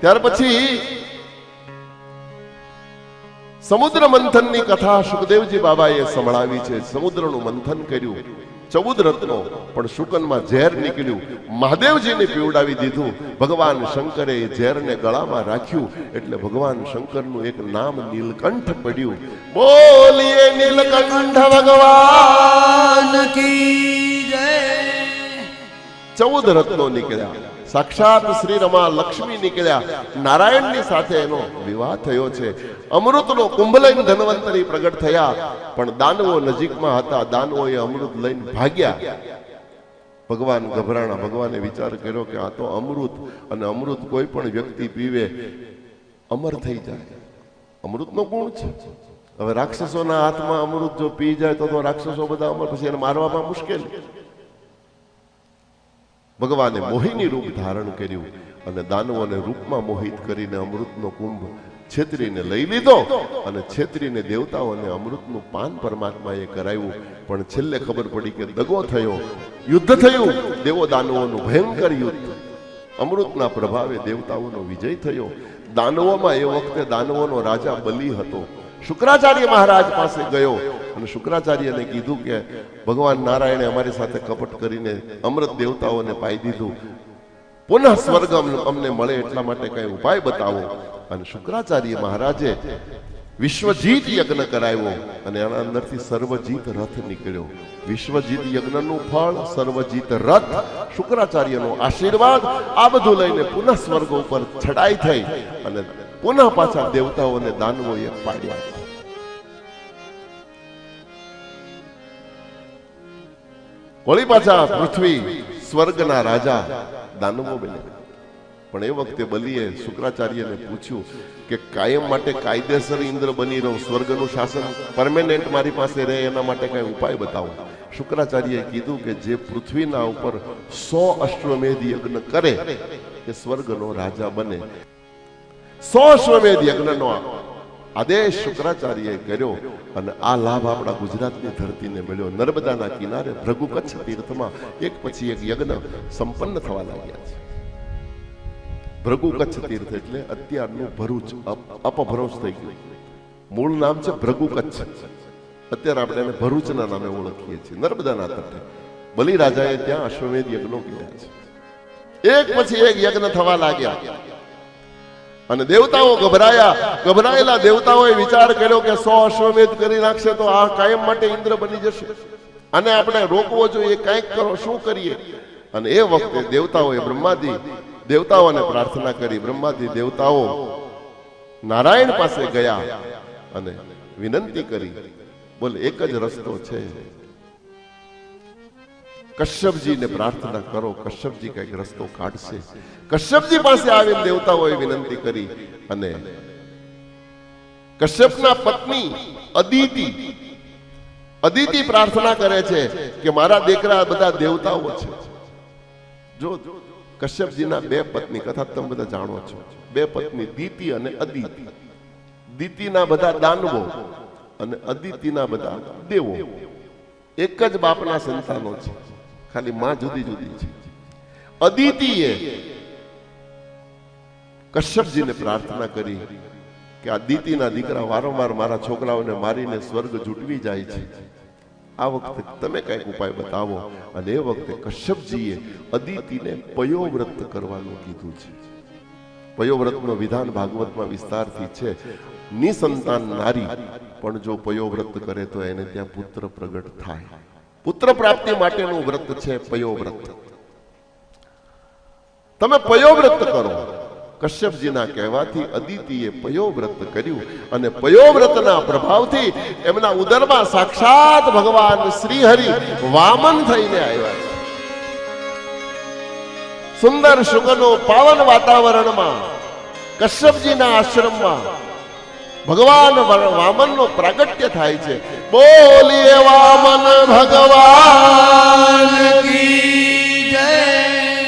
ત્યાર પછી સમુદ્ર મંથનની કથા સુખદેવજી બાબાએ સંભળાવી છે. સમુદ્રનું મંથન કર્યું, 14 રત્નો, પણ શુકનમાં ઝેર નીકળ્યું. મહાદેવજીને પીવડાવી દીધું. ભગવાન શંકરે એ ઝેરને ગળામાં રાખ્યું એટલે ભગવાન શંકરનું એક નામ નીલકંઠ પડ્યું. બોલીએ નીલકંઠ ભગવાન કી જય. 14 રત્નો નીકળ્યા. સાક્ષાત શ્રી રમા લક્ષ્મી નીકળ્યા. નારાયણની સાથે એનો વિવાહ થયો છે. અમૃતનો કુંભ લઈને ધન્વંતરી પ્રગટ થયા, પણ દાનવો નજીકમાં હતા. દાનવોએ અમૃત લઈને ભાગ્યા. ભગવાન ગભરાણા. ભગવાને વિચાર કર્યો કે આ તો અમૃત, અને અમૃત કોઈ પણ વ્યક્તિ પીવે અમર થઈ જાય. અમૃતનો ગુણ છે. હવે રાક્ષસોના હાથમાં અમૃત જો પી જાય તો રાક્ષસો બધા અમર, પછી એને મારવામાં મુશ્કેલ. ભગવાને મોહિની રૂપ ધારણ કર્યું અને દાનવોને રૂપમાં મોહિત કરીને અમૃતનો કુંભ છેતરીને લઈ લીધો, અને છેતરીને દેવતાઓને અમૃતનું પાન પરમાત્માએ કરાવ્યું. પણ છેલ્લે ખબર પડી કે દગો થયો, યુદ્ધ થયું, દેવો દાનવોનું ભયંકર યુદ્ધ. અમૃતના પ્રભાવે દેવતાઓનો વિજય થયો. દાનવોમાં એ વખતે દાનવોનો રાજા બલિ હતો. શુક્રાચાર્ય મહારાજ પાસે ગયો અને શુક્રાચાર્યને કીધું કે ભગવાન નારાયણે અમારી સાથે કપટ કરીને અમૃત દેવતાઓને પાઈ દીધું, પુનઃ સ્વર્ગ અમને મળે એટલા માટે કઈ ઉપાય બતાવો. અને શુક્રાચાર્ય મહારાજે વિશ્વજીત યજ્ઞ કરાવ્યો અને એના અંદરથી સર્વજીત રથ નીકળ્યો. વિશ્વજીત યજ્ઞનું ફળ સર્વજીત રથ, શુક્રાચાર્યનો આશીર્વાદ, આ બધું લઈને પુનઃ સ્વર્ગ ઉપર ચડાઈ થઈ અને પુનઃ પાછા દેવતાઓને દાનવોએ પાડ્યા. વળી પાછા પૃથ્વી સ્વર્ગના રાજા દાનવો બન્યા. પણ એ વખતે બલિએ શુક્રાચાર્યને પૂછ્યું કે કાયમ માટે કાયદેસર ઇન્દ્ર બની રહું, સ્વર્ગનું શાસન પરમેનન્ટ મારી પાસે રહે, એના માટે કઈ ઉપાય બતાવો. શુક્રાચાર્યએ કીધું કે જે પૃથ્વીના ઉપર 100 અશ્વમેધ યજ્ઞ કરે એ સ્વર્ગનો રાજા બને. 100 અશ્વમેધ યજ્ઞનો આદેશ શુક્રાચાર્યએ કર્યો અને આ લાભ આપણા ગુજરાતની ધરતીને મળ્યો. નર્મદાના કિનારે ભૃગુ કચ્છ તીર્થમાં એક પછી એક યજ્ઞ સંપન્ન થવા લાગ્યા છે. ભૃગુ કચ્છ તીર્થ એટલે અત્યારનું ભરૂચ, અપભ્રંશ થઈ ગયું. મૂળ નામ છે ભૃગુ કચ્છ. અત્યારે આપણે એને ભરૂચના નામે ઓળખીએ છીએ. નર્મદાના તટે બલિરાજાએ ત્યાં અશ્વમેધ યજ્ઞો કર્યા છે. એક પછી એક યજ્ઞ થવા લાગ્યા અને દેવતાઓ ગભરાયા. ગભરાયેલા દેવતાઓએ વિચાર કર્યો કે 100 અશ્વમેધ કરી નાખશે તો આ કાયમ માટે ઇન્દ્ર બની જશે. અને આપણે રોકવો જોઈએ, કંઈક કરો, શું કરીએ? અને એ વખતે દેવતાઓએ બ્રહ્માદિ દેવતાઓને પ્રાર્થના કરી. બ્રહ્માદિ દેવતાઓ નારાયણ પાસે ગયા અને વિનંતી કરી, બોલ એક જ રસ્તો છે, કશ્યપજીને પ્રાર્થના કરો, કશ્યપજી કઈક રસ્તો કાઢશે. કશ્યપજી પાસે આવીને દેવતાઓએ વિનંતી કરી અને કશ્યપના પત્ની અદિતિ પ્રાર્થના કરે છે કે મારા દીકરા બધા દેવતાઓ છે. જો કશ્યપજીના 2 પત્ની, કથા તમે બધા જાણો છો, 2 પત્ની દીતિ અને અદિતિ. દીતિના બધા દાનવો અને અદિતિના બધા દેવો. એક જ બાપના સંતાનો છે, ખાલી માં જુદી જુદી છે. અદિતિએ કશ્યપજીને પ્રાર્થના કરી કે આ દીતિના દીકરા વારંવાર મારા છોકરાઓને મારીને સ્વર્ગ જૂટવી જાય છે, આ વખતે તમે કઈક ઉપાય બતાવો. અને એ વખતે કશ્યપજીએ અદિતિને પયોવ્રત કરવાનું કીધું છે. પયોવ્રતનો વિધાન ભાગવતમાં વિસ્તારથી છે. નિસંતાન નારી પણ જો પયોવ્રત કરે તો એને ત્યાં પુત્ર પ્રગટ થાય. પુત્ર પ્રાપ્તિ માટેનું વ્રત છે પયોવ્રત. તમે પયોવ્રત કરો. કશ્યપજીના કહેવાથી અદિતિએ પયોવ્રત કર્યું અને પયોવ્રતના પ્રભાવથી એમના ઉદરમાં સાક્ષાત ભગવાન શ્રી હરિ વામન થઈને આવ્યા છે. સુંદર સુગનો પાવન વાતાવરણમાં કશ્યપજીના આશ્રમમાં ભગવાન વામનનો પ્રાગટ્ય થાય છે. બોલીએ વામન ભગવાન કી